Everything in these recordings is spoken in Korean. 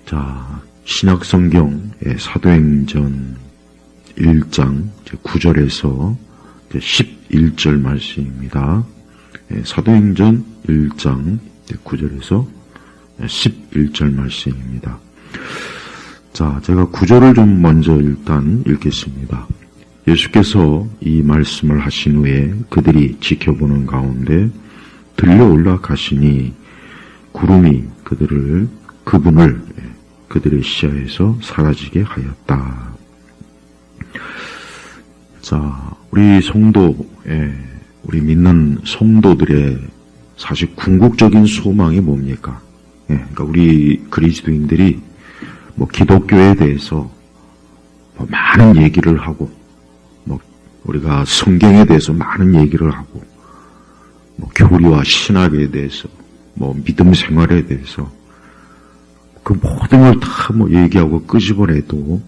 자, 신약성경 사도행전 1장 9절에서 11절 말씀입니다. 사도행전 1장 9절에서 11절 말씀입니다. 자, 제가 9절을 좀 먼저 일단 읽겠습니다. 예수께서 이 말씀을 하신 후에 그들이 지켜보는 가운데 들려 올라가시니 구름이 그분을 그들의 시야에서 사라지게 하였다. 자, 우리 우리 믿는 성도들의 사실 궁극적인 소망이 뭡니까? 그러니까 우리 그리스도인들이 기독교에 대해서 많은 얘기를 하고, 우리가 성경에 대해서 많은 얘기를 하고, 교리와 신학에 대해서, 믿음 생활에 대해서, 그 모든 걸 다 얘기하고 끄집어내도,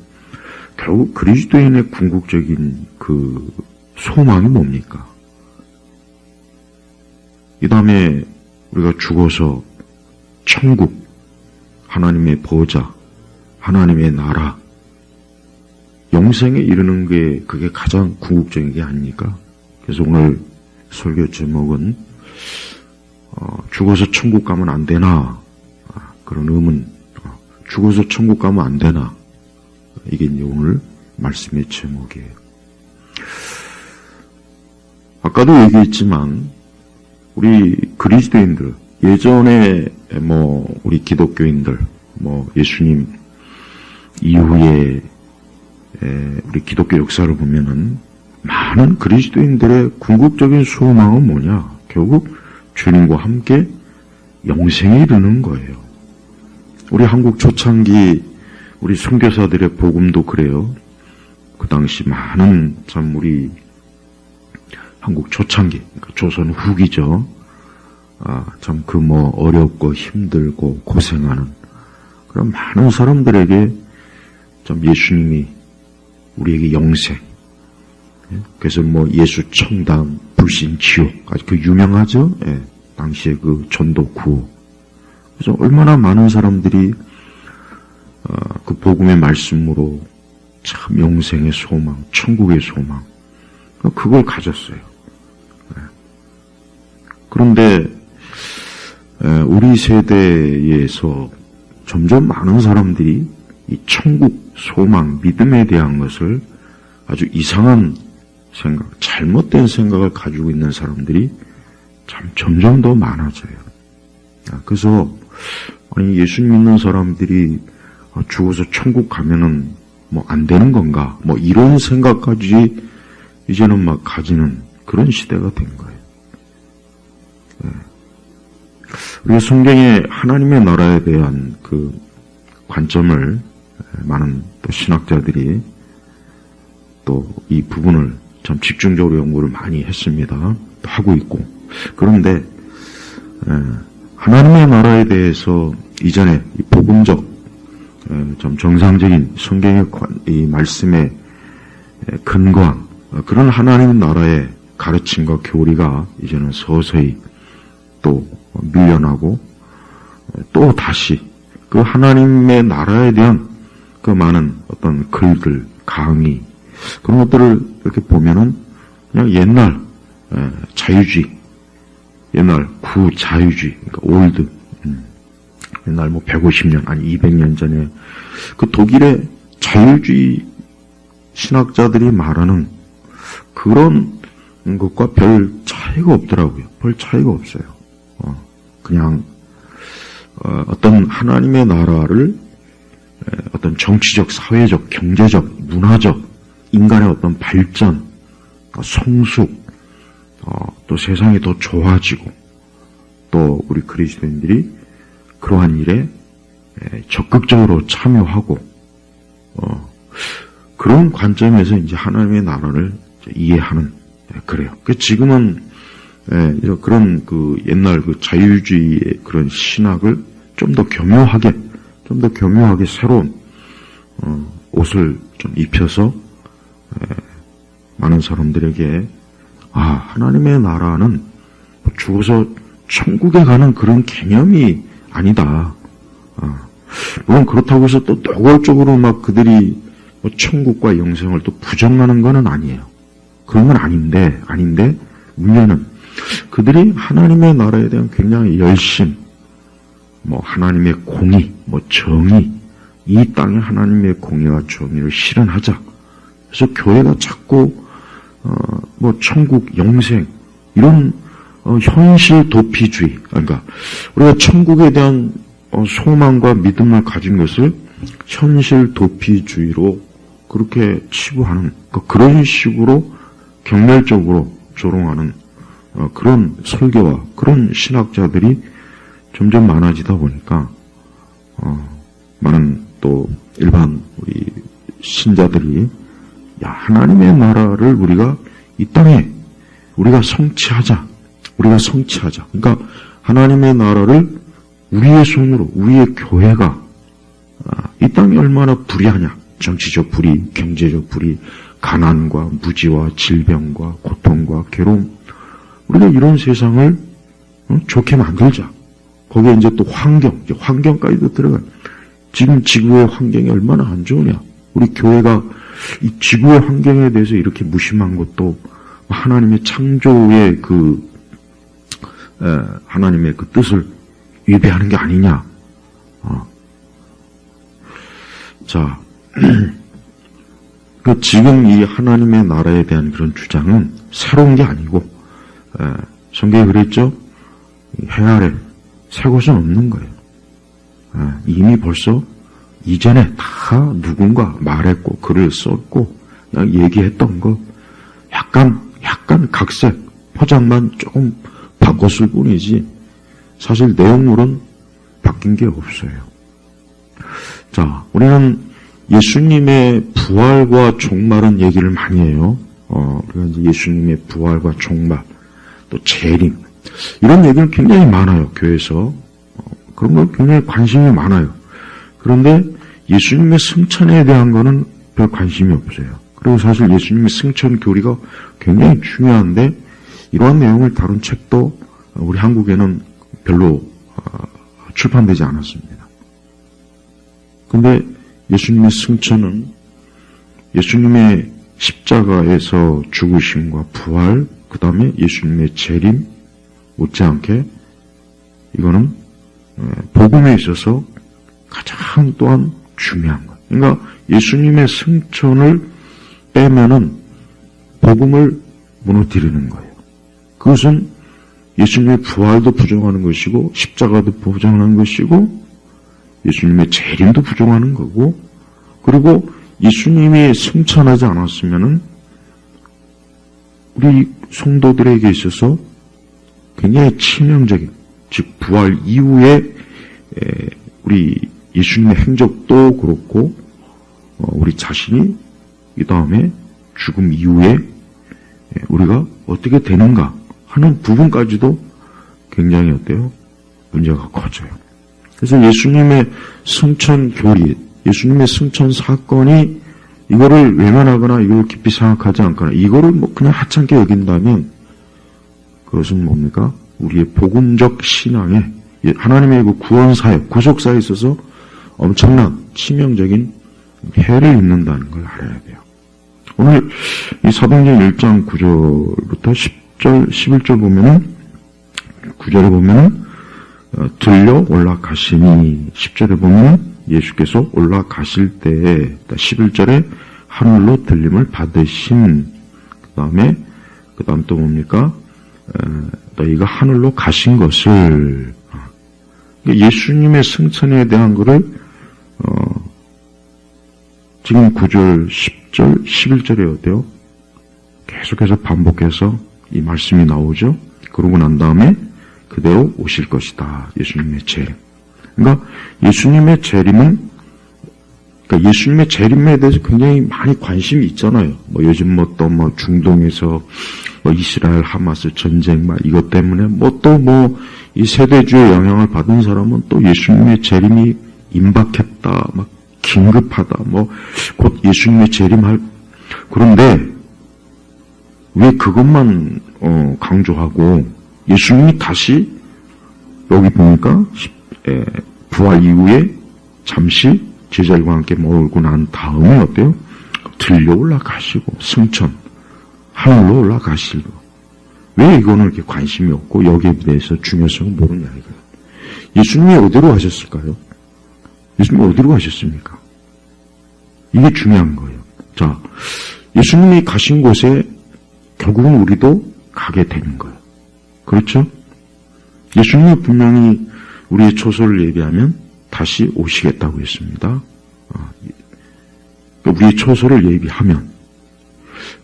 결국 그리스도인의 궁극적인 그 소망이 뭡니까? 이 다음에 우리가 죽어서 천국, 하나님의 보좌, 하나님의 나라, 영생에 이르는 게 그게 가장 궁극적인 게 아닙니까? 그래서 오늘 설교 제목은 죽어서 천국 가면 안 되나? 그런 의문, 죽어서 천국 가면 안 되나? 이게 이제 오늘 말씀의 제목이에요. 아까도 얘기했지만 우리 그리스도인들, 예전에 우리 기독교인들, 예수님 이후에 우리 기독교 역사를 보면은 많은 그리스도인들의 궁극적인 소망은 뭐냐? 결국 주님과 함께 영생에 이르는 거예요. 우리 한국 초창기 우리 선교사들의 복음도 그래요. 그 당시 많은 우리 한국 초창기, 그러니까 조선 후기죠. 어렵고 힘들고 고생하는 그런 많은 사람들에게 예수님이 우리에게 영생, 그래서 예수 청당, 불신 지옥, 아주 유명하죠. 당시에 그 전도 구호. 그래서 얼마나 많은 사람들이 그 복음의 말씀으로 참 영생의 소망, 천국의 소망, 그걸 가졌어요. 그런데 우리 세대에서 점점 많은 사람들이 이 천국 소망, 믿음에 대한 것을 아주 이상한 생각, 잘못된 생각을 가지고 있는 사람들이 참 점점 더 많아져요. 그래서 예수 믿는 사람들이 죽어서 천국 가면은 안 되는 건가? 이런 생각까지 이제는 가지는 그런 시대가 된 거예요. 우리가 성경에 하나님의 나라에 대한 그 관점을 많은 또 신학자들이 또 이 부분을 참 집중적으로 연구를 많이 했습니다. 또 하고 있고. 그런데 하나님의 나라에 대해서 이전에 이 복음적 좀 정상적인 성경의 이 말씀에 근거한 그런 하나님의 나라의 가르침과 교리가 이제는 서서히 또 밀려나고 또 다시 그 하나님의 나라에 대한 그 많은 어떤 글들, 강의 그런 것들을 이렇게 보면은 그냥 옛날 자유주의, 옛날 구자유주의, 그러니까 올드, 옛날 150년 아니 200년 전에 그 독일의 자유주의 신학자들이 말하는 그런 것과 별 차이가 없더라고요. 별 차이가 없어요. 그냥 어떤 하나님의 나라를 어떤 정치적, 사회적, 경제적, 문화적, 인간의 어떤 발전, 성숙, 또 세상이 더 좋아지고 또 우리 그리스도인들이 그러한 일에 적극적으로 참여하고 그런 관점에서 이제 하나님의 나라를 이해하는 그래요. 지금은 그런 그 옛날 그 자유주의의 그런 신학을 좀 더 교묘하게 새로운 옷을 좀 입혀서 많은 사람들에게 하나님의 나라는 죽어서 천국에 가는 그런 개념이 아니다. 물론 그렇다고 해서 또 노골적으로 막 그들이 뭐 천국과 영생을 또 부정하는 건 아니에요. 그런 건 아닌데 문제는 그들이 하나님의 나라에 대한 굉장히 열심, 뭐 하나님의 공의, 뭐 정의, 이 땅에 하나님의 공의와 정의를 실현하자. 그래서 교회가 자꾸 뭐 천국, 영생 이런 현실 도피주의, 그러니까 우리가 천국에 대한 소망과 믿음을 가진 것을 현실 도피주의로 그렇게 치부하는 그런 식으로 경멸적으로 조롱하는 그런 설교와 그런 신학자들이 점점 많아지다 보니까 많은 또 일반 우리 신자들이 야, 하나님의 나라를 우리가 이 땅에 우리가 성취하자. 그러니까 하나님의 나라를 우리의 손으로, 우리의 교회가 이 땅이 얼마나 불의하냐. 정치적 불의, 경제적 불의, 가난과 무지와 질병과 고통과 괴로움. 우리가 이런 세상을 좋게 만들자. 거기에 이제 또 환경까지도 들어가요. 지금 지구의 환경이 얼마나 안 좋으냐. 우리 교회가 이 지구의 환경에 대해서 이렇게 무심한 것도 하나님의 창조의 하나님의 그 뜻을 위배하는 게 아니냐. 자, 지금 이 하나님의 나라에 대한 그런 주장은 새로운 게 아니고, 성경에 그랬죠? 해 아래 새 곳은 없는 거예요. 이미 벌써 이전에 다 누군가 말했고, 글을 썼고, 그냥 얘기했던 거, 약간 각색, 포장만 조금 바꿨을 뿐이지, 사실 내용물은 바뀐 게 없어요. 자, 우리는 예수님의 부활과 종말은 얘기를 많이 해요. 우리가 이제 예수님의 부활과 종말, 또 재림, 이런 얘기는 굉장히 많아요, 교회에서. 그런 거 굉장히 관심이 많아요. 그런데 예수님의 승천에 대한 거는 별 관심이 없어요. 그리고 사실 예수님의 승천 교리가 굉장히 중요한데, 이러한 내용을 다룬 책도 우리 한국에는 별로 출판되지 않았습니다. 근데 예수님의 승천은 예수님의 십자가에서 죽으심과 부활, 그 다음에 예수님의 재림, 못지않게 이거는 복음에 있어서 가장 또한 중요한 것. 그러니까 예수님의 승천을 빼면은 복음을 무너뜨리는 거예요. 그것은 예수님의 부활도 부정하는 것이고 십자가도 부정하는 것이고 예수님의 재림도 부정하는 거고, 그리고 예수님이 승천하지 않았으면은 우리 성도들에게 있어서 굉장히 치명적인, 즉 부활 이후에 우리 예수님의 행적도 그렇고 우리 자신이 이 다음에 죽음 이후에 우리가 어떻게 되는가 하는 부분까지도 굉장히 어때요? 문제가 커져요. 그래서 예수님의 승천 교리, 예수님의 승천 사건이 이거를 외면하거나 이걸 깊이 생각하지 않거나 이거를 뭐 그냥 하찮게 여긴다면 그것은 뭡니까? 우리의 복음적 신앙에 하나님의 그 구원사역, 구속사에 있어서 엄청난 치명적인 해를 입는다는 걸 알아야 돼요. 오늘 이 사도행전 1장 9절부터 10절, 11절 보면은 9절에 보면은 들려 올라가시니 10절에 보면 예수께서 올라가실 때에 11절에 하늘로 들림을 받으신 그 다음 또 뭡니까? 너희가 하늘로 가신 것을 예수님의 승천에 대한 것을 지금 9절, 10절, 11절에 어때요? 계속해서 반복해서 이 말씀이 나오죠. 그러고 난 다음에 그대로 오실 것이다. 예수님의 재림. 그러니까 예수님의 재림은, 그러니까 예수님의 재림에 대해서 굉장히 많이 관심이 있잖아요. 뭐 요즘 뭐 또 뭐 중동에서 뭐 이스라엘 하마스 전쟁 막 이것 때문에 뭐 또 뭐 이 세대주의 영향을 받은 사람은 또 예수님의 재림이 임박했다, 막 긴급하다, 뭐 곧 예수님의 재림할. 그런데 왜 그것만 강조하고 예수님이 다시 여기 보니까 부활 이후에 잠시 제자들과 함께 머물고 난 다음에 어때요? 들려 올라가시고 승천, 하늘로 올라가시고. 왜 이거는 이렇게 관심이 없고 여기에 대해서 중요성을 모르냐 이거예요. 예수님이 어디로 가셨을까요? 예수님이 어디로 가셨습니까? 이게 중요한 거예요. 자, 예수님이 가신 곳에 결국은 우리도 가게 되는 거예요. 그렇죠? 예수님이 분명히 우리의 초소를 예비하면 다시 오시겠다고 했습니다. 우리의 초소를 예비하면.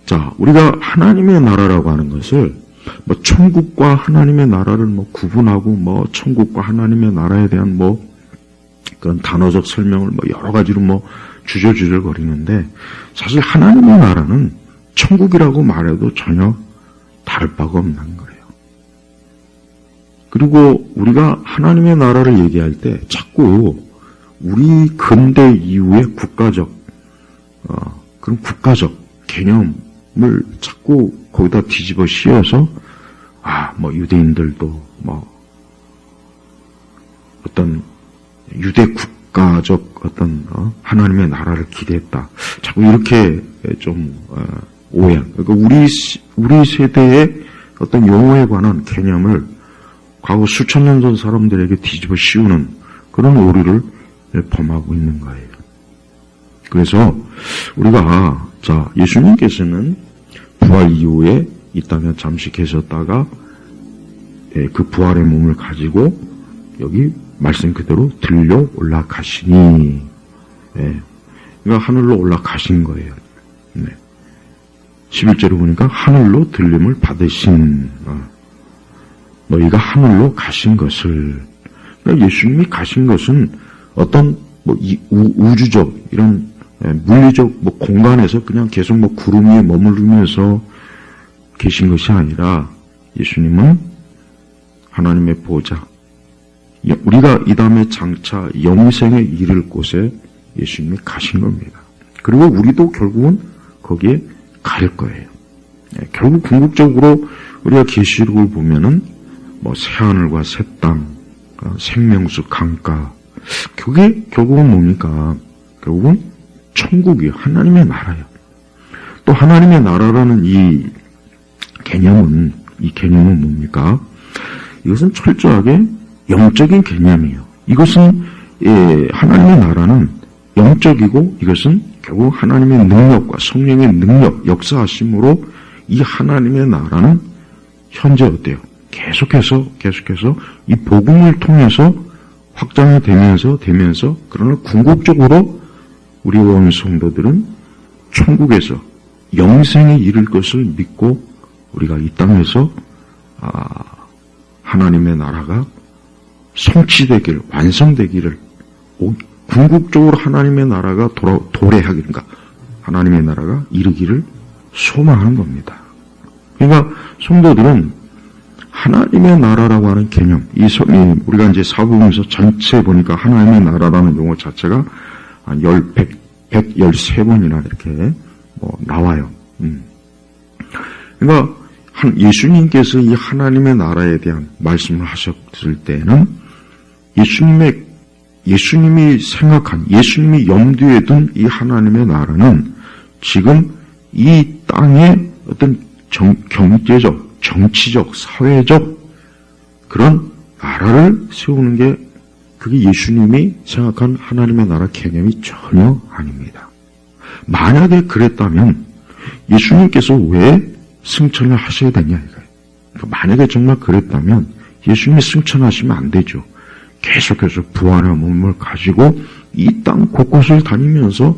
자, 우리가 하나님의 나라라고 하는 것을 뭐 천국과 하나님의 나라를 뭐 구분하고 뭐 천국과 하나님의 나라에 대한 뭐 그런 단어적 설명을 뭐 여러 가지로 뭐 주저주저 거리는데 사실 하나님의 나라는 천국이라고 말해도 전혀 다를 바가 없는 거예요. 그리고 우리가 하나님의 나라를 얘기할 때 자꾸 우리 근대 이후의 국가적 그런 국가적 개념을 자꾸 거기다 뒤집어 씌워서 뭐 유대인들도 뭐 어떤 유대 국가적 어떤 하나님의 나라를 기대했다. 자꾸 이렇게 좀 오해. 그러니까 우리 세대의 어떤 용어에 관한 개념을 과거 수천 년 전 사람들에게 뒤집어 씌우는 그런 오류를 범하고 있는 거예요. 그래서 우리가 자 예수님께서는 부활 이후에 이 땅에 잠시 계셨다가 그 부활의 몸을 가지고 여기 말씀 그대로 들려 올라가시니 그러니까 하늘로 올라가신 거예요. 11절에 보니까 하늘로 들림을 받으신 너희가 하늘로 가신 것을 그러니까 예수님이 가신 것은 어떤 뭐 우주적 이런 물리적 뭐 공간에서 그냥 계속 뭐 구름 위에 머무르면서 계신 것이 아니라 예수님은 하나님의 보좌 우리가 이 다음에 장차 영생에 이를 곳에 예수님이 가신 겁니다. 그리고 우리도 결국은 거기에 갈 거예요. 결국 궁극적으로 우리가 계시록을 보면은 뭐 새하늘과 새 땅, 생명수 강가 그게 결국은 뭡니까? 결국은 천국이에요. 하나님의 나라예요. 또 하나님의 나라라는 이 개념은 뭡니까? 이것은 철저하게 영적인 개념이에요. 이것은 하나님의 나라는 영적이고 이것은 결국 하나님의 능력과 성령의 능력, 역사하심으로 이 하나님의 나라는 현재 어때요? 계속해서 이 복음을 통해서 확장이 되면서 그러나 궁극적으로 우리 원 성도들은 천국에서 영생에 이를 것을 믿고 우리가 이 땅에서 하나님의 나라가 성취되기를 완성되기를 궁극적으로 하나님의 나라가 도래하기를 그러니까 하나님의 나라가 이르기를 소망하는 겁니다. 그러니까 성도들은 하나님의 나라라고 하는 개념, 우리가 이제 사복음서 전체에 보니까 하나님의 나라라는 용어 자체가 한 113번이나 이렇게 나와요. 그러니까 예수님께서 이 하나님의 나라에 대한 말씀을 하셨을 때는 예수님이 생각한, 예수님이 염두에 둔 이 하나님의 나라는 지금 이 땅에 어떤 경제적, 정치적, 사회적 그런 나라를 세우는 게 그게 예수님이 생각한 하나님의 나라 개념이 전혀 아닙니다. 만약에 그랬다면 예수님께서 왜 승천을 하셔야 되냐 이거예요. 만약에 정말 그랬다면 예수님이 승천하시면 안 되죠. 계속해서 부활의 몸을 가지고 이 땅 곳곳을 다니면서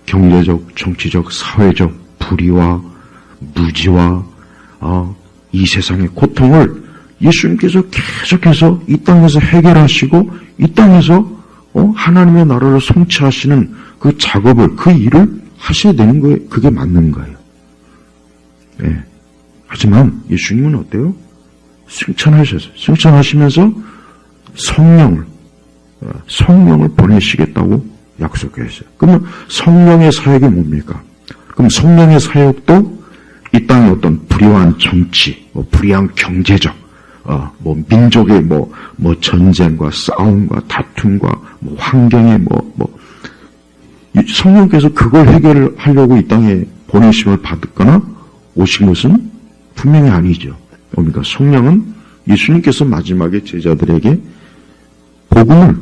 경제적, 정치적, 사회적 불의와 무지와 이 세상의 고통을 예수님께서 계속해서 이 땅에서 해결하시고 이 땅에서 하나님의 나라를 성취하시는 그 작업을 그 일을 하셔야 되는 거예요. 그게 맞는 거예요. 네. 하지만 예수님은 어때요? 승천하셨어요. 승천하시면서 성령을 보내시겠다고 약속했어요. 그러면 성령의 사역이 뭡니까? 그럼 성령의 사역도 이 땅의 어떤 불의한 정치, 불의한 경제적, 민족의 전쟁과 싸움과 다툼과 환경의 성령께서 그걸 해결하려고 이 땅에 보내심을 받았거나 오신 것은 분명히 아니죠. 그러니까 성령은 예수님께서 마지막에 제자들에게 복음을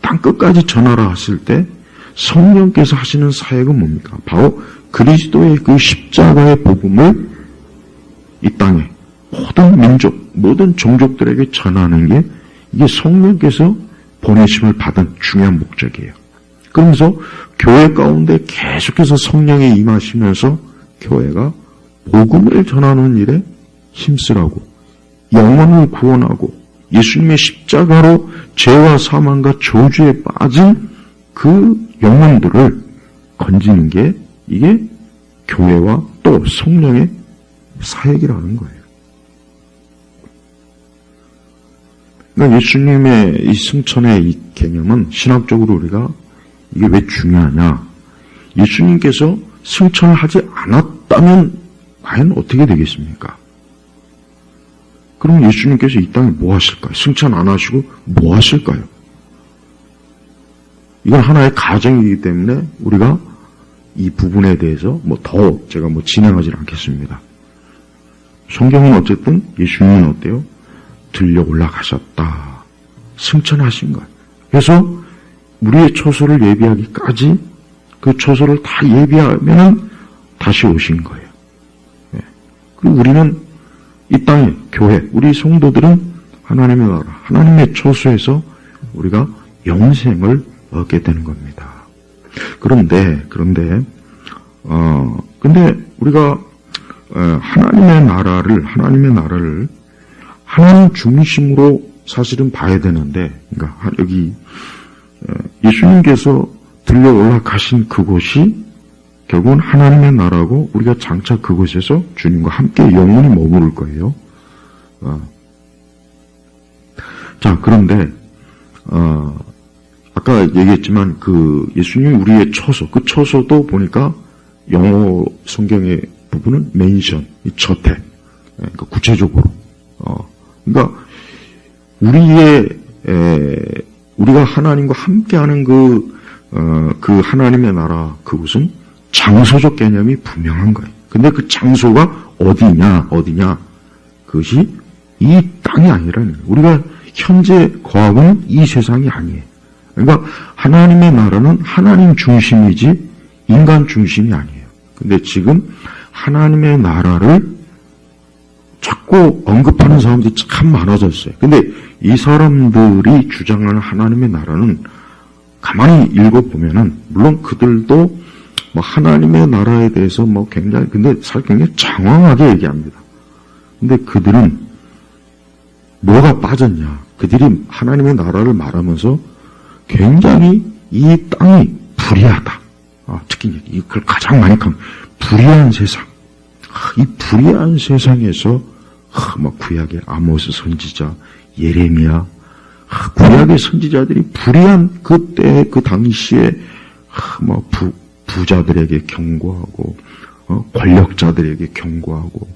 땅끝까지 전하라 했을 때 성령께서 하시는 사역은 뭡니까? 바로 그리스도의 그 십자가의 복음을 이 땅에 모든 민족, 모든 종족들에게 전하는 게 이게 성령께서 보내심을 받은 중요한 목적이에요. 그러면서 교회 가운데 계속해서 성령이 임하시면서 교회가 복음을 전하는 일에 힘쓰라고 영혼을 구원하고 예수님의 십자가로 죄와 사망과 저주에 빠진 그 영혼들을 건지는 게 이게 교회와 또 성령의 사역이라는 거예요. 그러니까 예수님의 이 승천의 이 개념은 신학적으로 우리가 이게 왜 중요하냐? 예수님께서 승천을 하지 않았다면 과연 어떻게 되겠습니까? 그럼 예수님께서 이 땅에 뭐 하실까요? 승천 안 하시고 뭐 하실까요? 이건 하나의 가정이기 때문에 우리가 이 부분에 대해서 더 제가 진행하지 않겠습니다. 성경은 어쨌든 예수님은 어때요? 들려 올라가셨다. 승천하신 거예요. 그래서 우리의 처소를 예비하기까지 그 처소를 다 예비하면 다시 오신 거예요. 그리고 우리는 이 땅에 교회, 우리 성도들은 하나님의 나라, 하나님의 처소에서 우리가 영생을 얻게 되는 겁니다. 그런데 우리가 하나님의 나라를 하나님 중심으로 사실은 봐야 되는데, 그러니까 여기 예수님께서 들려 올라가신 그곳이 결국은 하나님의 나라고 우리가 장차 그곳에서 주님과 함께 영원히 머무를 거예요. 자, 그런데 아까 얘기했지만 그 예수님이 우리의 처소, 그 처소도 보니까 영어 성경의 부분은 맨션, 저택, 그러니까 구체적으로 그러니까 우리가 하나님과 함께하는 그 하나님의 나라 그곳은 장소적 개념이 분명한 거예요. 근데 그 장소가 어디냐? 그것이 이 땅이 아니라는 거예요. 우리가 현재 거하고는 이 세상이 아니에요. 그러니까 하나님의 나라는 하나님 중심이지 인간 중심이 아니에요. 근데 지금 하나님의 나라를 자꾸 언급하는 사람들이 참 많아졌어요. 근데 이 사람들이 주장하는 하나님의 나라는 가만히 읽어보면은 물론 그들도 하나님의 나라에 대해서 굉장히 장황하게 얘기합니다. 근데 그들은 뭐가 빠졌냐? 그들이 하나님의 나라를 말하면서 굉장히 이 땅이 불의하다. 특히 이걸 가장 많이 하면 불의한 세상. 이 불의한 세상에서 구약의 아모스 선지자, 예레미야, 구약의 선지자들이 불의한 그때 그 당시에 부자들에게 경고하고 권력자들에게 경고하고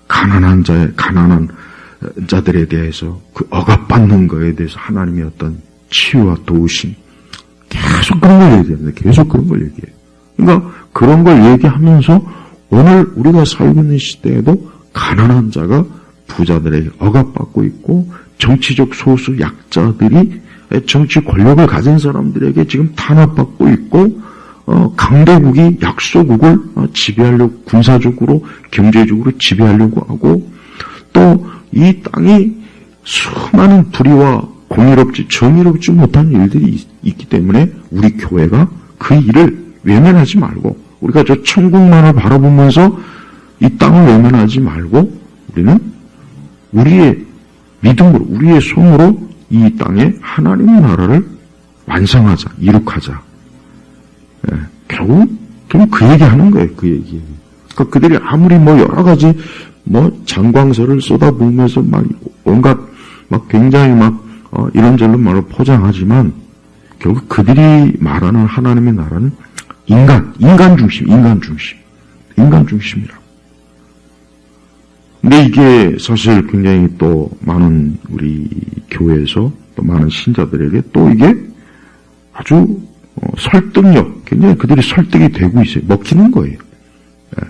가난한 자들에 대해서 그 억압받는 거에 대해서 하나님의 어떤 치유와 도우심 계속 그런 걸 얘기합니다. 계속 그런 걸 얘기해요. 그러니까 그런 걸 얘기하면서 오늘 우리가 살고 있는 시대에도 가난한 자가 부자들에게 억압받고 있고 정치적 소수 약자들이 정치 권력을 가진 사람들에게 지금 탄압받고 있고 강대국이 약소국을 지배하려고 군사적으로 경제적으로 지배하려고 하고 또 이 땅이 수많은 불의와 공의롭지 정의롭지 못한 일들이 있기 때문에 우리 교회가 그 일을 외면하지 말고 우리가 저 천국만을 바라보면서 이 땅을 외면하지 말고 우리는 우리의 믿음으로 우리의 손으로 이 땅에 하나님의 나라를 완성하자, 이룩하자. 결국 그 얘기하는 거예요. 그 얘기. 그러니까 그들이 아무리 여러 가지 장광설을 쏟아부으면서 온갖 굉장히 이런저런 말을 포장하지만 결국 그들이 말하는 하나님의 나라는 인간 중심이라고. 근데 이게 사실 굉장히 또 많은 우리 교회에서 또 많은 신자들에게 또 이게 아주 설득력, 굉장히 그들이 설득이 되고 있어요. 먹히는 거예요. 예.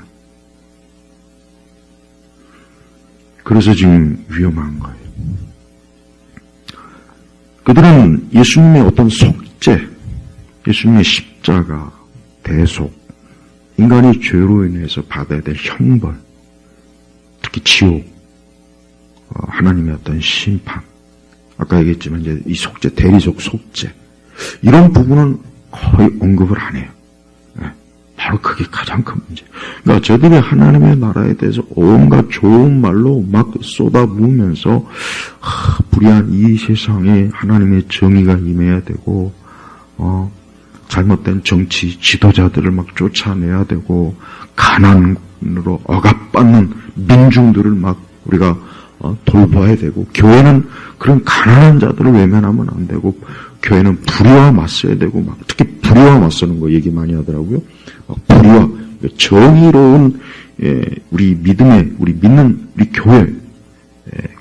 그래서 지금 위험한 거예요. 그들은 예수님의 어떤 속죄, 예수님의 십자가, 대속, 인간이 죄로 인해서 받아야 될 형벌, 특히 지옥, 하나님의 어떤 심판, 아까 얘기했지만 이제 이 속죄, 대리적 속죄, 이런 부분은 거의 언급을 안 해요. 네. 바로 그게 가장 큰 문제. 그러니까 저들이 하나님의 나라에 대해서 온갖 좋은 말로 막 쏟아부으면서 불의한 이 세상에 하나님의 정의가 임해야 되고 잘못된 정치 지도자들을 막 쫓아내야 되고 가난으로 억압받는 민중들을 막 우리가 돌봐야 되고 교회는 그런 가난한 자들을 외면하면 안 되고 교회는 불의와 맞서야 되고 막 특히 불의와 맞서는 거 얘기 많이 하더라고요. 막 불의와 정의로운 우리 믿음의 우리 믿는 우리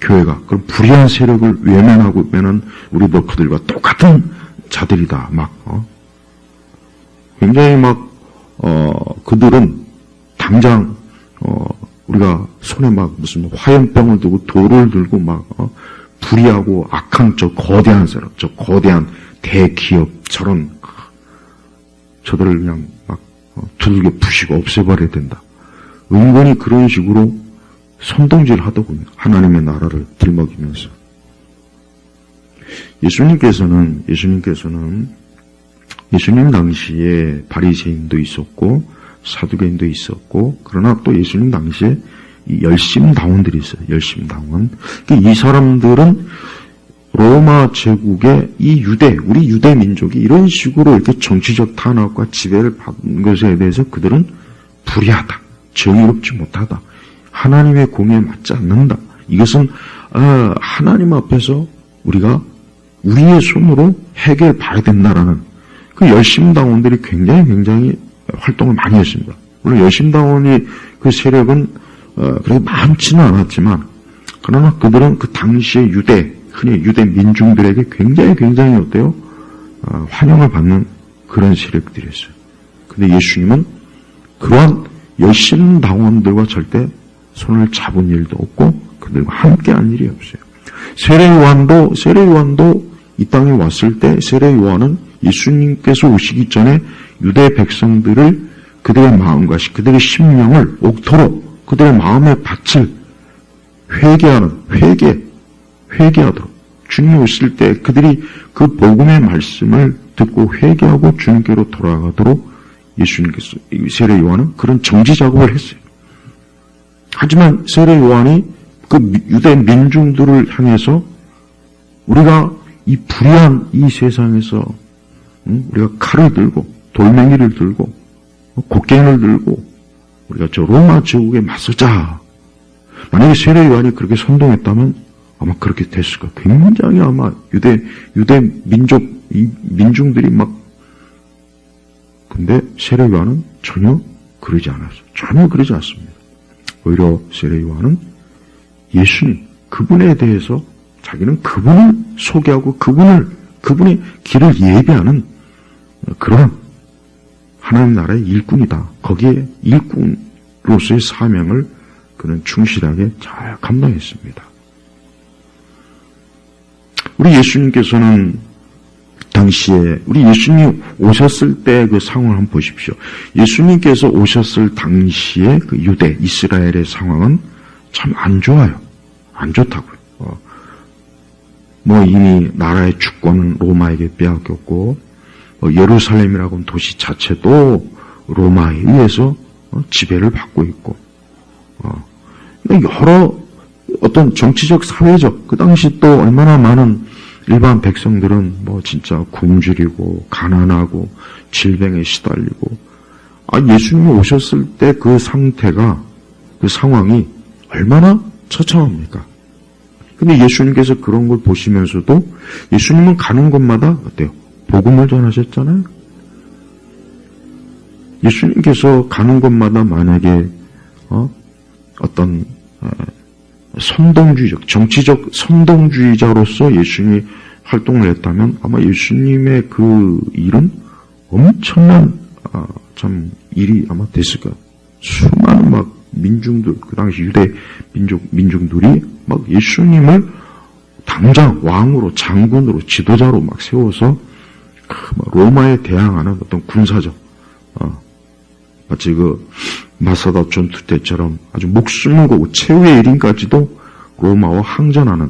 교회가 그런 불의한 세력을 외면하고 면은 우리 그들과 똑같은 자들이다. 막 굉장히 막 그들은 당장 우리가 손에 막 무슨 화염병을 들고 돌을 들고 막 불의하고 악한 저 거대한 사람, 저 거대한 대기업 저들을 그냥 막 두들겨 부시고 없애버려야 된다. 은근히 그런 식으로 선동질 하더군요. 하나님의 나라를 들먹이면서. 예수님 당시에 바리새인도 있었고 사두개인도 있었고 그러나 또 예수님 당시에 이 열심당원들이 있어요. 열심당원. 이 사람들은 로마 제국의 우리 유대 민족이 이런 식으로 이렇게 정치적 탄압과 지배를 받은 것에 대해서 그들은 불의하다. 정의롭지 못하다. 하나님의 공의에 맞지 않는다. 이것은 하나님 앞에서 우리가 우리의 손으로 해결 봐야 된다라는 그 열심당원들이 굉장히 활동을 많이 했습니다. 물론 열심당원이 그 세력은 그렇게 많지는 않았지만 그러나 그들은 그 당시의 흔히 유대 민중들에게 굉장히 어때요? 환영을 받는 그런 세력들이었어요. 근데 예수님은 그러한 열심당원들과 절대 손을 잡은 일도 없고 그들과 함께한 일이 없어요. 세례요한도 이 땅에 왔을 때 세례요한은 예수님께서 오시기 전에 유대 백성들을 그들의 마음과 그들의 심령을 옥토록 그들의 마음의 밭을 회개하도록 주님이 오실 때 그들이 그 복음의 말씀을 듣고 회개하고 주님께로 돌아가도록 예수님께서 세례 요한은 그런 정지 작업을 했어요. 하지만 세례 요한이 그 유대 민중들을 향해서 우리가 이 불의한 이 세상에서 우리가 칼을 들고 돌멩이를 들고 곡괭이를 들고 우리가 저 로마 제국에 맞서자. 만약에 세례 요한이 그렇게 선동했다면 아마 그렇게 됐을 거예요. 굉장히 아마 유대 민중들이 막 근데 세례 요한은 전혀 그러지 않았어요. 전혀 그러지 않습니다. 오히려 세례 요한은 예수님 그분에 대해서 자기는 그분을 소개하고 그분의 길을 예배하는 그런 하나님 나라의 일꾼이다. 거기에 일꾼으로서의 사명을 그는 충실하게 잘 감당했습니다. 우리 예수님께서는 당시에 우리 예수님이 오셨을 때 그 상황을 한번 보십시오. 예수님께서 오셨을 당시에 그 유대 이스라엘의 상황은 참 안 좋아요. 안 좋다고요. 이미 나라의 주권은 로마에게 빼앗겼고 예루살렘이라고 하는 도시 자체도 로마에 의해서 지배를 받고 있고 여러 어떤 정치적 사회적 그 당시 또 얼마나 많은 일반 백성들은 진짜 굶주리고 가난하고 질병에 시달리고 예수님이 오셨을 때 그 상태가 그 상황이 얼마나 처참합니까? 근데 예수님께서 그런 걸 보시면서도 예수님은 가는 곳마다 어때요? 복음을 전하셨잖아요. 예수님께서 가는 곳마다 만약에 어떤 정치적 선동주의자로서 예수님이 활동을 했다면 아마 예수님의 그 일은 엄청난 참 일이 아마 됐을 거예요. 수많은 막 민중들, 그 당시 유대 민중들이 막 예수님을 당장 왕으로, 장군으로, 지도자로 막 세워서 로마에 대항하는 어떤 군사적, 마치 그 마사다 전투 때처럼 아주 목숨을 걸고 최후의 일인까지도 로마와 항전하는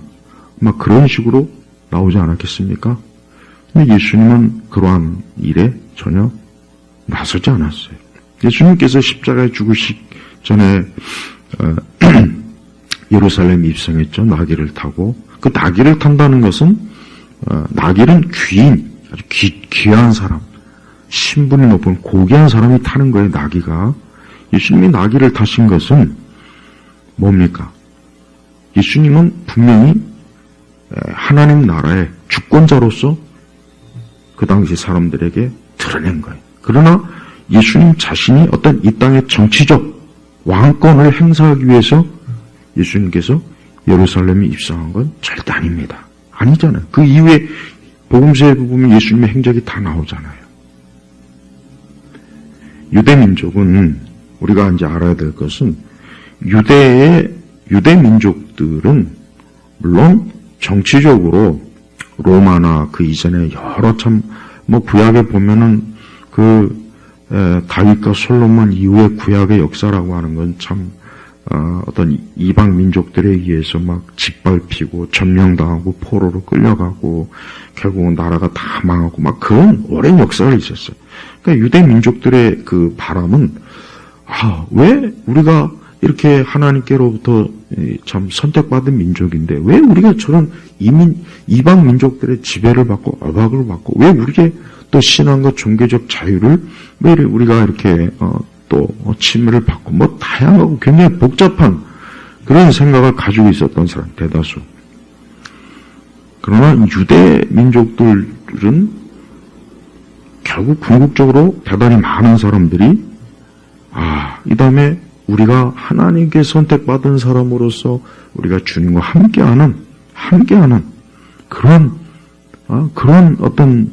막 그런 식으로 나오지 않았겠습니까? 근데 예수님은 그러한 일에 전혀 나서지 않았어요. 예수님께서 십자가에 죽으시기 전에 예루살렘에 입성했죠. 나귀를 타고. 그 나귀를 탄다는 것은 나귀는 귀인, 아주 귀한 사람, 신분이 높은 고귀한 사람이 타는 거예요. 나귀가. 예수님이 나귀를 타신 것은 뭡니까? 예수님은 분명히 하나님 나라의 주권자로서 그 당시 사람들에게 드러낸 거예요. 그러나 예수님 자신이 어떤 이 땅의 정치적 왕권을 행사하기 위해서 예수님께서 예루살렘에 입성한 건 절대 아닙니다. 아니잖아요. 그 이후에 복음서에 보면 예수님의 행적이 다 나오잖아요. 유대 민족은 우리가 이제 알아야 될 것은 유대 민족들은 물론 정치적으로 로마나 그 이전에 여러 참 구약에 보면은 다윗과 솔로몬 이후의 구약의 역사라고 하는 건 참 어떤 이방 민족들에 의해서 막 짓밟히고 점령당하고 포로로 끌려가고 결국은 나라가 다 망하고 막 그런 오랜 역사가 있었어요. 그러니까 유대 민족들의 그 바람은 왜 우리가 이렇게 하나님께로부터 참 선택받은 민족인데 왜 우리가 저런 이방 민족들의 지배를 받고 억압을 받고 왜 우리의 또 신앙과 종교적 자유를 왜 우리가 이렇게 또 침해를 받고 다양하고 굉장히 복잡한 그런 생각을 가지고 있었던 사람 대다수. 그러나 유대 민족들은 결국 궁극적으로 대단히 많은 사람들이 이 다음에 우리가 하나님께 선택받은 사람으로서 우리가 주님과 함께하는 그런 어떤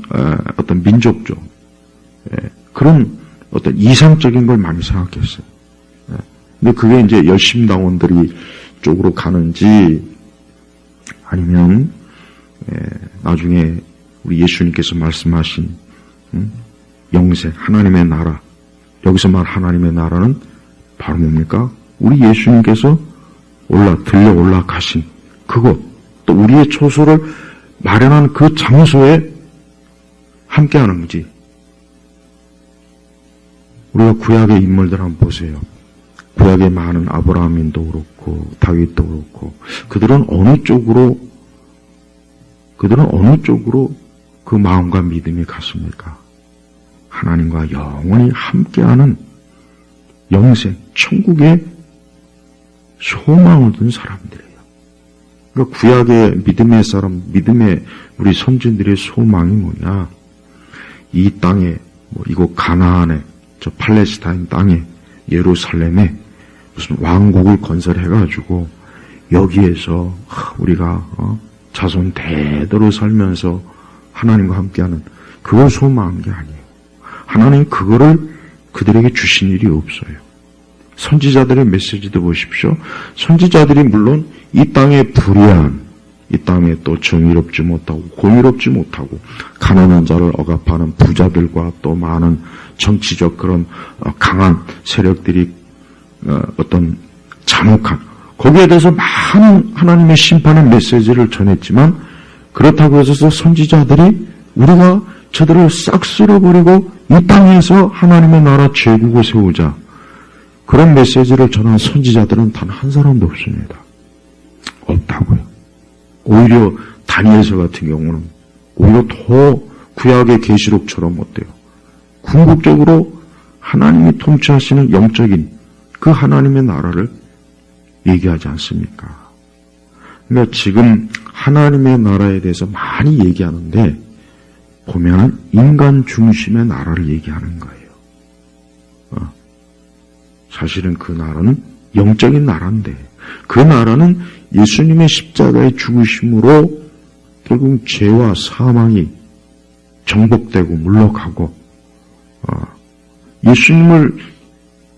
민족적 그런 어떤 이상적인 걸 많이 생각했어요. 근데 그게 이제 열심당원들이 쪽으로 가는지 아니면 나중에 우리 예수님께서 말씀하신 영생 하나님의 나라, 여기서 말 하나님의 나라는 바로 뭡니까? 우리 예수님께서 들려 올라가신 그곳, 또 우리의 초소를 마련한 그 장소에 함께하는 거지. 우리가 구약의 인물들 한번 보세요. 구약의 많은 아브라함인도 그렇고 다윗도 그렇고 그들은 어느 쪽으로 그 마음과 믿음이 갔습니까? 하나님과 영원히 함께하는 영생, 천국의 소망을 둔 사람들이에요. 그러니까 구약의 믿음의 우리 선진들의 소망이 뭐냐? 이 땅에, 이곳 가나안에, 저 팔레스타인 땅에, 예루살렘에 무슨 왕국을 건설해가지고 여기에서 우리가 자손 대대로 살면서 하나님과 함께하는 그걸 소망한 게 아니에요. 하나님 그거를 그들에게 주신 일이 없어요. 선지자들의 메시지도 보십시오. 선지자들이 물론 이 땅의 불의한, 이 땅에 또 정의롭지 못하고 공의롭지 못하고 가난한 자를 억압하는 부자들과 또 많은 정치적 그런 강한 세력들이 어떤 잔혹한 거기에 대해서 많은 하나님의 심판의 메시지를 전했지만 그렇다고 해서 선지자들이 우리가 저들을 싹 쓸어버리고 이 땅에서 하나님의 나라 제국을 세우자 그런 메시지를 전한 선지자들은 단 한 사람도 없습니다. 없다고요. 오히려 다니엘서 같은 경우는 오히려 더 구약의 계시록처럼 어때요? 궁극적으로 하나님이 통치하시는 영적인 그 하나님의 나라를 얘기하지 않습니까? 그러니까 지금 하나님의 나라에 대해서 많이 얘기하는데 보면 인간 중심의 나라를 얘기하는 거예요. 사실은 그 나라는 영적인 나라인데 그 나라는 예수님의 십자가의 죽으심으로 결국 죄와 사망이 정복되고 물러가고, 예수님을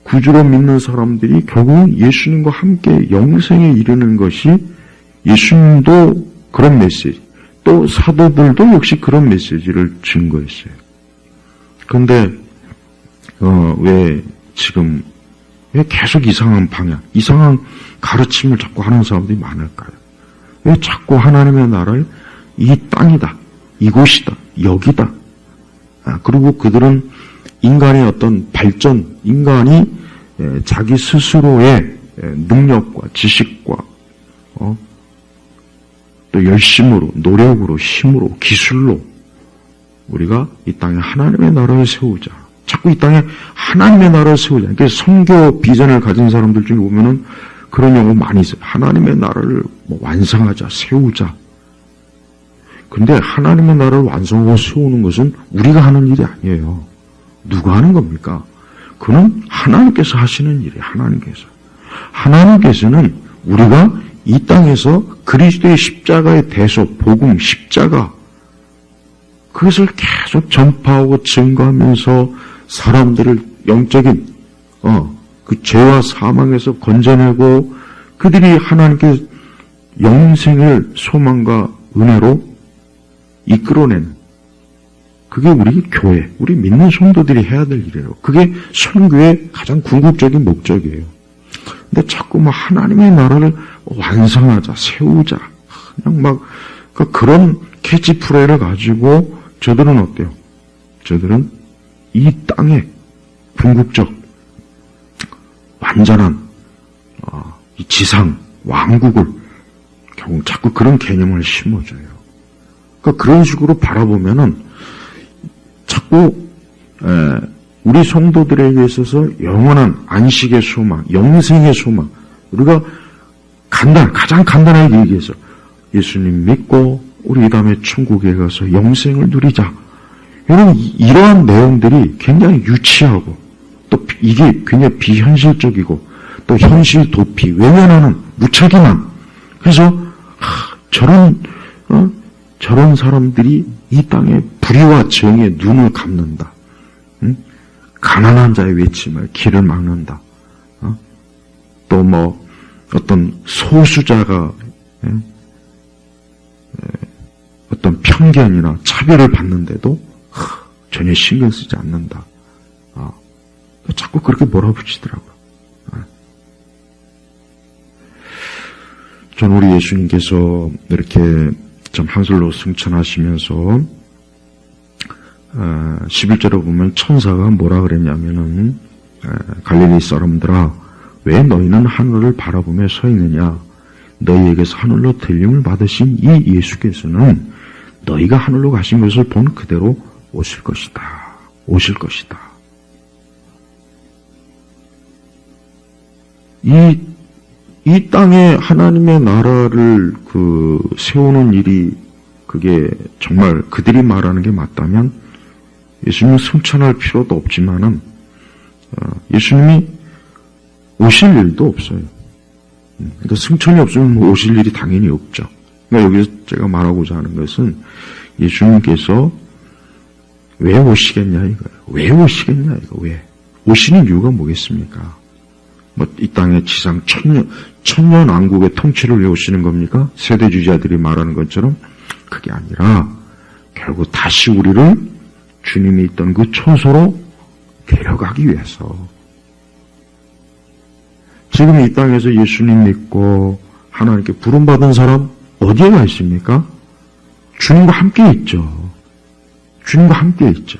구주로 믿는 사람들이 결국 예수님과 함께 영생에 이르는 것이, 예수님도 그런 메시지, 또 사도들도 역시 그런 메시지를 증거했어요. 그런데 왜 지금 왜 계속 이상한 방향, 이상한 가르침을 자꾸 하는 사람들이 많을까요? 왜 자꾸 하나님의 나라에 이 땅이다, 이곳이다, 여기다. 그리고 그들은 인간의 어떤 발전, 인간이 자기 스스로의 능력과 지식과 또 열심으로, 노력으로, 힘으로, 기술로 우리가 이 땅에 하나님의 나라를 세우자. 자꾸 이 땅에 하나님의 나라를 세우자. 그러니까 선교 비전을 가진 사람들 중에 보면은 그런 용어 많이 있어요. 하나님의 나라를 완성하자, 세우자. 근데 하나님의 나라를 완성하고 세우는 것은 우리가 하는 일이 아니에요. 누가 하는 겁니까? 그는 하나님께서 하시는 일이에요. 하나님께서는 우리가 이 땅에서 그리스도의 십자가의 대소, 복음, 십자가, 그것을 계속 전파하고 증거하면서 사람들을 영적인 그 죄와 사망에서 건져내고 그들이 하나님께 영생을 소망과 은혜로 이끌어내는, 그게 우리 교회, 우리 믿는 성도들이 해야 될 일이에요. 그게 선교의 가장 궁극적인 목적이에요. 근데 자꾸 하나님의 나라를 완성하자, 세우자, 그냥 그런 캐치프레이를 가지고 저들은 어때요? 저들은 이 땅에 궁극적 완전한 이 지상 왕국을 결국 자꾸 그런 개념을 심어줘요. 그러니까 그런 식으로 바라보면은 자꾸 우리 성도들에게 있어서 영원한 안식의 소망, 영생의 소망, 우리가 가장 간단하게 얘기해서 예수님 믿고 우리 이 다음에 천국에 가서 영생을 누리자. 여러분, 이러한 내용들이 굉장히 유치하고 또 이게 굉장히 비현실적이고 또 현실 도피, 외면하는 무책임함. 그래서 저런 사람들이 이 땅에 불의와 정의의 눈을 감는다. 가난한 자의 외침을 길을 막는다. 또 어떤 소수자가 어떤 편견이나 차별을 받는데도 전혀 신경 쓰지 않는다. 자꾸 그렇게 몰아붙이더라고요. 전 우리 예수님께서 이렇게 좀 한술로 승천하시면서 11절에 보면 천사가 뭐라 그랬냐면은 갈릴리 사람들아 왜 너희는 하늘을 바라보며 서 있느냐, 너희에게서 하늘로 들림을 받으신 이 예수께서는 너희가 하늘로 가신 것을 본 그대로 오실 것이다. 이 땅에 하나님의 나라를 세우는 일이 그게 정말 그들이 말하는 게 맞다면 예수님은 승천할 필요도 없지만은 예수님이 오실 일도 없어요. 그러니까 승천이 없으면 오실 일이 당연히 없죠. 그러니까 여기서 제가 말하고자 하는 것은 예수님께서 왜 오시겠냐 이거예요. 왜 오시겠냐 이거. 왜 오시는 이유가 뭐겠습니까? 이 땅의 지상 천년 왕국의 통치를 위해 오시는 겁니까? 세대주의자들이 말하는 것처럼 그게 아니라 결국 다시 우리를 주님이 있던 그 처소로 데려가기 위해서. 지금 이 땅에서 예수님 믿고 하나님께 부름받은 사람 어디에 가 있습니까? 주님과 함께 있죠. 주님과 함께 있죠.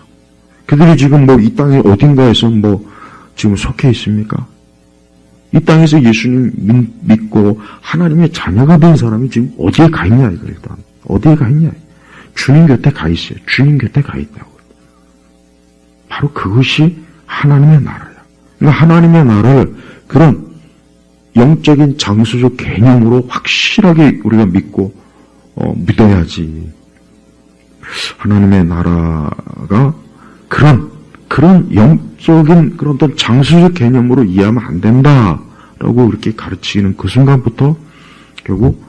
그들이 지금 이 땅의 어딘가에서 지금 속해 있습니까? 이 땅에서 예수님 믿고 하나님의 자녀가 된 사람이 지금 어디에 가 있냐 이거 일단. 어디에 가 있냐? 주님 곁에 가 있어요. 주님 곁에 가 있다고. 바로 그것이 하나님의 나라야. 그러니까 하나님의 나라를 그런 영적인 장소적 개념으로 확실하게 우리가 믿고 믿어야지. 하나님의 나라가 그런 영적인 그런 어떤 장소적 개념으로 이해하면 안 된다. 라고 이렇게 가르치는 그 순간부터 결국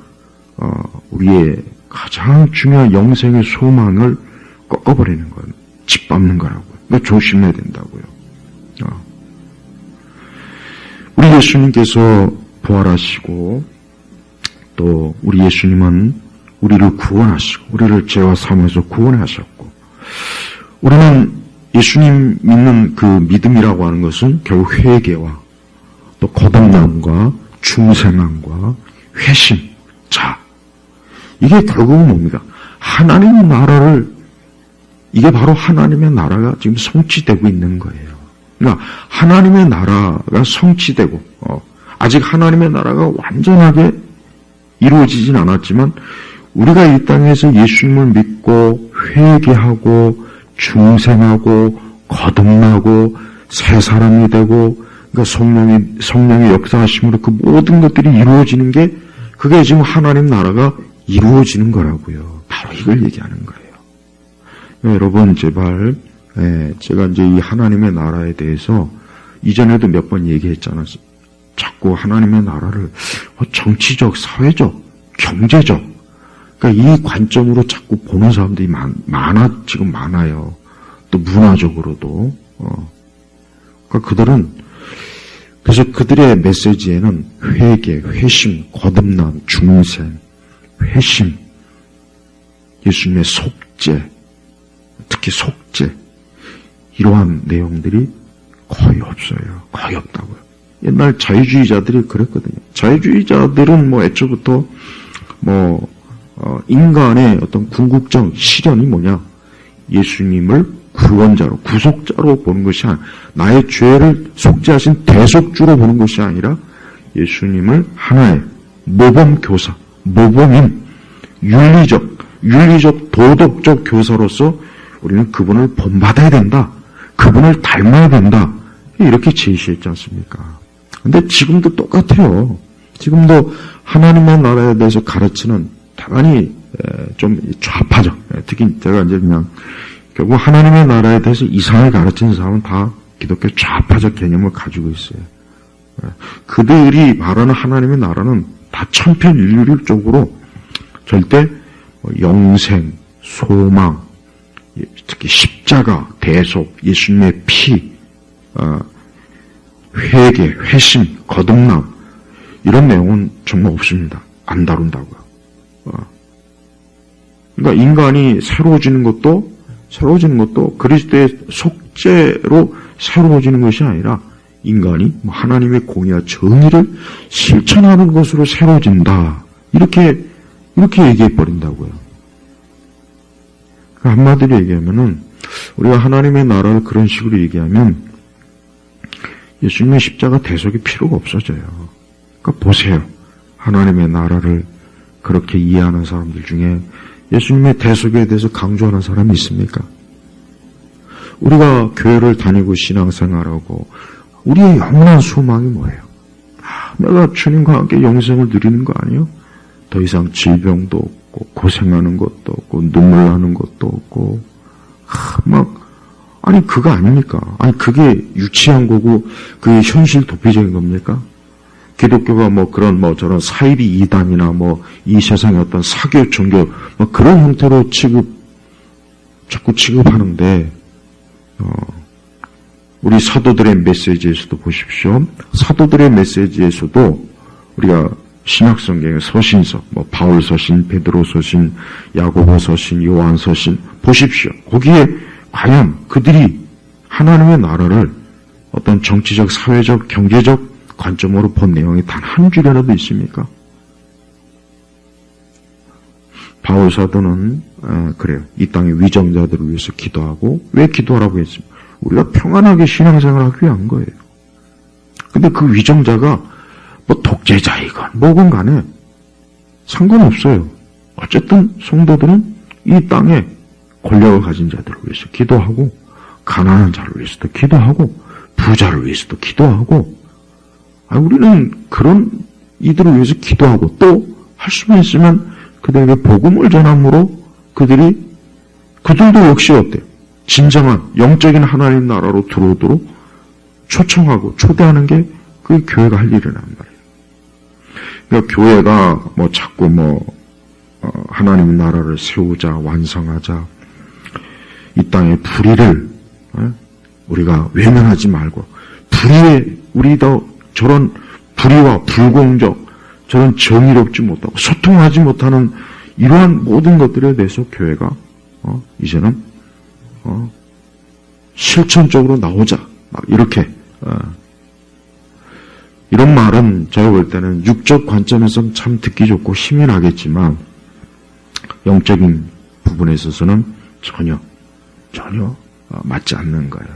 우리의 가장 중요한 영생의 소망을 꺾어버리는 거예요. 짓밟는 거라고요. 그러니까 조심해야 된다고요. 우리 예수님께서 부활하시고 또 우리 예수님은 우리를 구원하시고 우리를 죄와 사망에서 구원하셨고 우리는 예수님 믿는 그 믿음이라고 하는 것은 결국 회개와 또 거듭남과 중생함과 회심. 자, 이게 결국은 뭡니까? 하나님의 나라를 이게 바로 하나님의 나라가 지금 성취되고 있는 거예요. 그러니까 하나님의 나라가 성취되고 아직 하나님의 나라가 완전하게 이루어지진 않았지만 우리가 이 땅에서 예수님을 믿고 회개하고 중생하고 거듭나고 새 사람이 되고 그러니까 성령의 역사하심으로 그 모든 것들이 이루어지는 게 그게 지금 하나님 나라가 이루어지는 거라고요. 바로 이걸 얘기하는 거예요. 여러분 제발 제가 이제 이 하나님의 나라에 대해서 이전에도 몇 번 얘기했잖아요. 자꾸 하나님의 나라를 정치적, 사회적, 경제적 그러니까 이 관점으로 자꾸 보는 사람들이 지금 많아요. 또 문화적으로도 그러니까 그래서 그들의 메시지에는 회개, 회심, 거듭남, 중생, 회심, 예수님의 속죄, 특히 속죄 이러한 내용들이 거의 없어요. 거의 없다고요. 옛날 자유주의자들이 그랬거든요. 자유주의자들은 애초부터 인간의 어떤 궁극적 실현이 뭐냐? 예수님을 구원자로, 구속자로 보는 것이 아니라 나의 죄를 속죄하신 대속주로 보는 것이 아니라 예수님을 하나의 모범교사, 모범인, 윤리적, 도덕적 교사로서 우리는 그분을 본받아야 된다. 그분을 닮아야 된다. 이렇게 제시했지 않습니까? 근데 지금도 똑같아요. 지금도 하나님의 나라에 대해서 가르치는 대단히 좀 좌파적, 특히 제가 이제 그냥 결국 하나님의 나라에 대해서 이상하게 가르치는 사람은 다 기독교 좌파적 개념을 가지고 있어요. 그들이 말하는 하나님의 나라는 다 천편일률적으로 절대 영생, 소망, 특히 십자가, 대속, 예수님의 피, 회개, 회심, 거듭남 이런 내용은 정말 없습니다. 안 다룬다고요. 그러니까 인간이 새로워지는 것도 그리스도의 속죄로 새로워지는 것이 아니라 인간이 하나님의 공의와 정의를 실천하는 것으로 새로워진다. 이렇게 얘기해 버린다고요. 한마디로 얘기하면은 우리가 하나님의 나라를 그런 식으로 얘기하면 예수님의 십자가 대속이 필요가 없어져요. 그러니까 보세요. 하나님의 나라를 그렇게 이해하는 사람들 중에 예수님의 대속에 대해서 강조하는 사람이 있습니까? 우리가 교회를 다니고 신앙생활하고 우리의 영원한 소망이 뭐예요? 내가 주님과 함께 영생을 누리는 거 아니에요? 더 이상 질병도 없고 고생하는 것도 없고 눈물 나는 것도 없고 아니 그거 아닙니까? 아니 그게 유치한 거고 그게 현실 도피적인 겁니까? 기독교가 그런 저런 사이비 이단이나 이 세상의 어떤 사교 종교 그런 형태로 자꾸 취급하는데 우리 사도들의 메시지에서도 보십시오. 사도들의 메시지에서도 우리가 신약성경의 서신서, 바울 서신, 베드로 서신, 야고보 서신, 요한 서신 보십시오. 거기에 과연 그들이 하나님의 나라를 어떤 정치적, 사회적, 경제적 관점으로 본 내용이 단 한 줄이라도 있습니까? 바울 사도는 그래요. 이 땅의 위정자들을 위해서 기도하고 왜 기도하라고 했습니까? 우리가 평안하게 신앙생활을 하기 위한 거예요. 근데 그 위정자가 독재자이건 뭐건 간에 상관없어요. 어쨌든 성도들은 이 땅에 권력을 가진 자들을 위해서 기도하고 가난한 자를 위해서도 기도하고 부자를 위해서도 기도하고 우리는 그런 이들을 위해서 기도하고 또 할 수만 있으면 그들에게 복음을 전함으로 그들도 역시 어때요? 진정한 영적인 하나님 나라로 들어오도록 초청하고 초대하는 게 그게 교회가 할 일이란 말이에요. 그러니까 교회가 자꾸 하나님의 나라를 세우자, 완성하자, 이 땅의 불의를 우리가 외면하지 말고, 우리도 저런 불의와 불공정, 저런 정의롭지 못하고 소통하지 못하는 이러한 모든 것들에 대해서 교회가 이제는 실천적으로 나오자, 이렇게 이런 말은 제가 볼 때는 육적 관점에서는 참 듣기 좋고 힘이 나겠지만 영적인 부분에 있어서는 전혀 맞지 않는 거예요.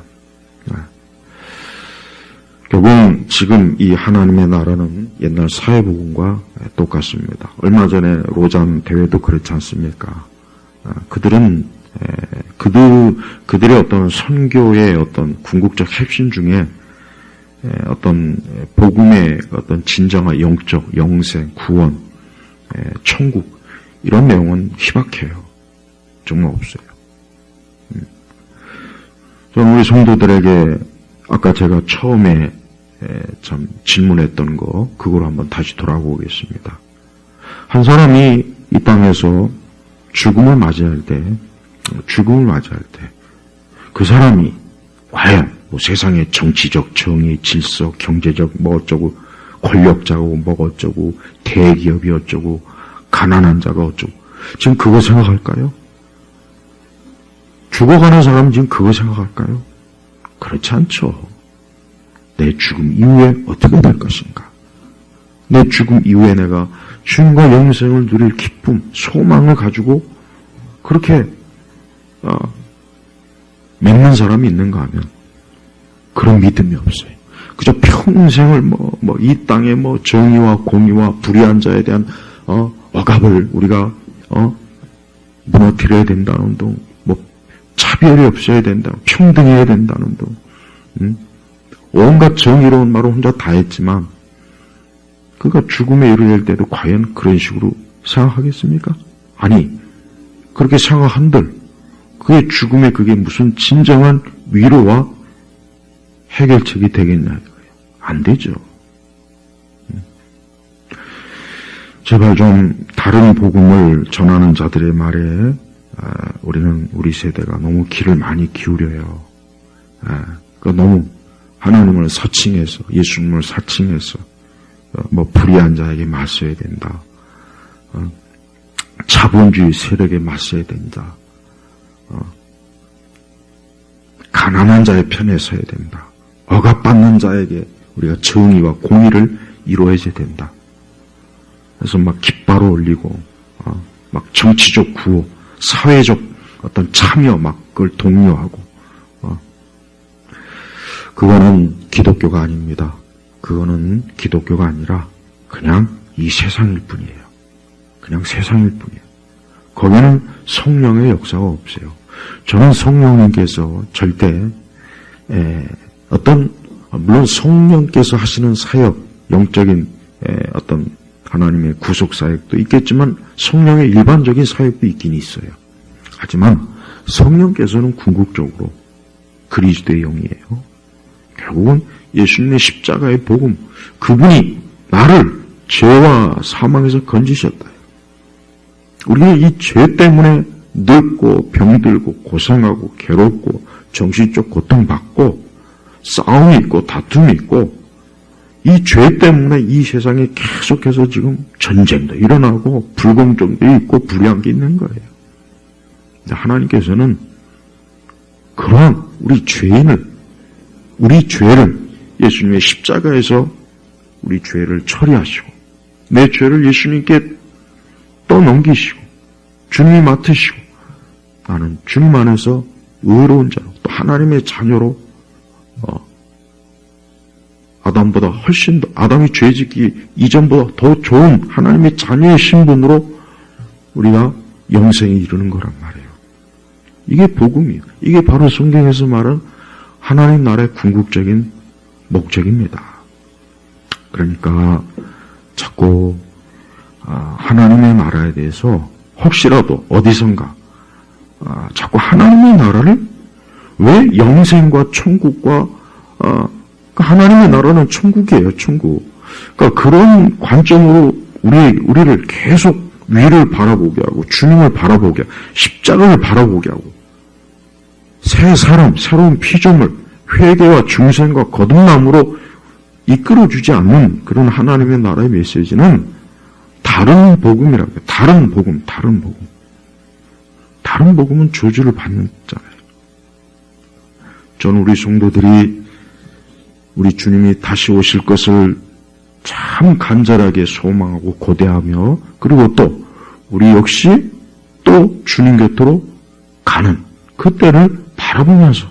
결국 지금 이 하나님의 나라는 옛날 사회복음과 똑같습니다. 얼마 전에 로잔 대회도 그렇지 않습니까? 그들은 그들의 어떤 선교의 어떤 궁극적 핵심 중에 어떤 복음의 어떤 진정한 영적, 영생, 구원, 천국 이런 내용은 희박해요. 정말 없어요. 저는 우리 성도들에게 아까 제가 처음에 참 질문했던 그걸 한번 다시 돌아보겠습니다. 한 사람이 이 땅에서 죽음을 맞이할 때 그 사람이 과연 세상의 정치적 정의, 질서, 경제적 어쩌고, 권력자고 어쩌고, 대기업이 어쩌고, 가난한 자가 어쩌고, 지금 그거 생각할까요? 죽어가는 사람은 지금 그거 생각할까요? 그렇지 않죠. 내 죽음 이후에 어떻게 될 것인가? 내 죽음 이후에 내가 주님과 영생을 누릴 기쁨, 소망을 가지고 그렇게 믿는 사람이 있는가 하면 그런 믿음이 없어요. 그저 평생을 이 땅의 정의와 공의와 불의한 자에 대한 억압을 우리가 무너뜨려야 된다는 운동, 차별이 없어야 된다, 평등해야 된다는 운동, 온갖 정의로운 말을 혼자 다 했지만 그가 죽음에 이르를 때도 과연 그런 식으로 생각하겠습니까? 아니, 그렇게 생각한들 그의 죽음에 그게 무슨 진정한 위로와 해결책이 되겠냐 이거예요. 안 되죠. 제발 좀 다른 복음을 전하는 자들의 말에 우리 세대가 너무 귀를 많이 기울여요. 너무 하나님을 사칭해서, 예수님을 사칭해서 불의한 자에게 맞서야 된다. 자본주의 세력에 맞서야 된다. 가난한 자의 편에 서야 된다. 억압받는 자에게 우리가 정의와 공의를 이루어야지 된다. 그래서 깃발을 올리고 정치적 구호, 사회적 어떤 참여 그걸 독려하고 그거는 기독교가 아닙니다. 그거는 기독교가 아니라 그냥 이 세상일 뿐이에요. 그냥 세상일 뿐이에요. 거기는 성령의 역사가 없어요. 저는 성령님께서 절대 물론 성령께서 하시는 사역, 영적인 어떤 하나님의 구속 사역도 있겠지만 성령의 일반적인 사역도 있긴 있어요. 하지만 성령께서는 궁극적으로 그리스도의 영이에요. 결국은 예수님의 십자가의 복음, 그분이 나를 죄와 사망에서 건지셨다. 우리가 이 죄 때문에 늙고 병들고 고생하고 괴롭고 정신적 고통받고 싸움이 있고 다툼이 있고 이 죄 때문에 이 세상에 계속해서 지금 전쟁도 일어나고 불공정도 있고 불의한 게 있는 거예요. 하나님께서는 그러한 우리 죄를 예수님의 십자가에서 우리 죄를 처리하시고 내 죄를 예수님께 떠넘기시고 주님이 맡으시고 나는 주님 안에서 의로운 자로 또 하나님의 자녀로 아담보다 훨씬 더 아담이 죄짓기 이전보다 더 좋은 하나님의 자녀의 신분으로 우리가 영생에 이르는 거란 말이에요. 이게 복음이에요. 이게 바로 성경에서 말하는 하나님 나라의 궁극적인 목적입니다. 그러니까 자꾸 하나님의 나라에 대해서 혹시라도 어디선가 자꾸 하나님의 나라를 왜 영생과 천국과 그러니까 하나님의 나라는 천국이에요, 천국. 그러니까 그런 관점으로 우리를 계속 위를 바라보게 하고, 주님을 바라보게 하고, 십자가를 바라보게 하고, 새 사람, 새로운 피조물, 회개와 중생과 거듭남으로 이끌어주지 않는 그런 하나님의 나라의 메시지는 다른 복음이라고 해요. 다른 복음. 다른 복음은 저주를 받는 자예요. 저는 우리 성도들이 우리 주님이 다시 오실 것을 참 간절하게 소망하고 고대하며, 그리고 또 우리 역시 또 주님 곁으로 가는 그때를 바라보면서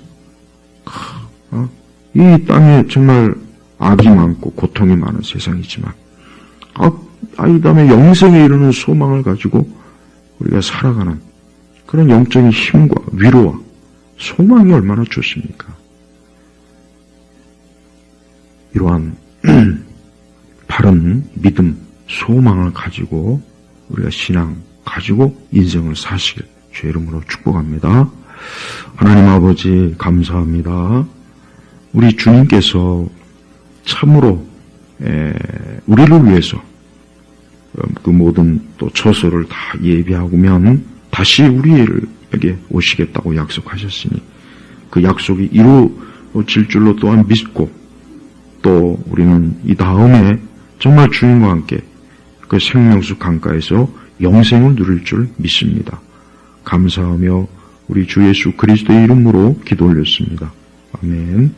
이 땅에 정말 악이 많고 고통이 많은 세상이지만 이 다음에 영생에 이르는 소망을 가지고 우리가 살아가는 그런 영적인 힘과 위로와 소망이 얼마나 좋습니까? 이러한 바른 믿음, 소망을 가지고 우리가 신앙 가지고 인생을 사시길 주의 이름으로 축복합니다. 하나님 아버지 감사합니다. 우리 주님께서 참으로 우리를 위해서 그 모든 또 처소를 다 예비하고면 다시 우리에게 오시겠다고 약속하셨으니 그 약속이 이루어질 줄로 또한 믿고, 또 우리는 이 다음에 정말 주님과 함께 그 생명수 강가에서 영생을 누릴 줄 믿습니다. 감사하며 우리 주 예수 그리스도의 이름으로 기도 올렸습니다. 아멘.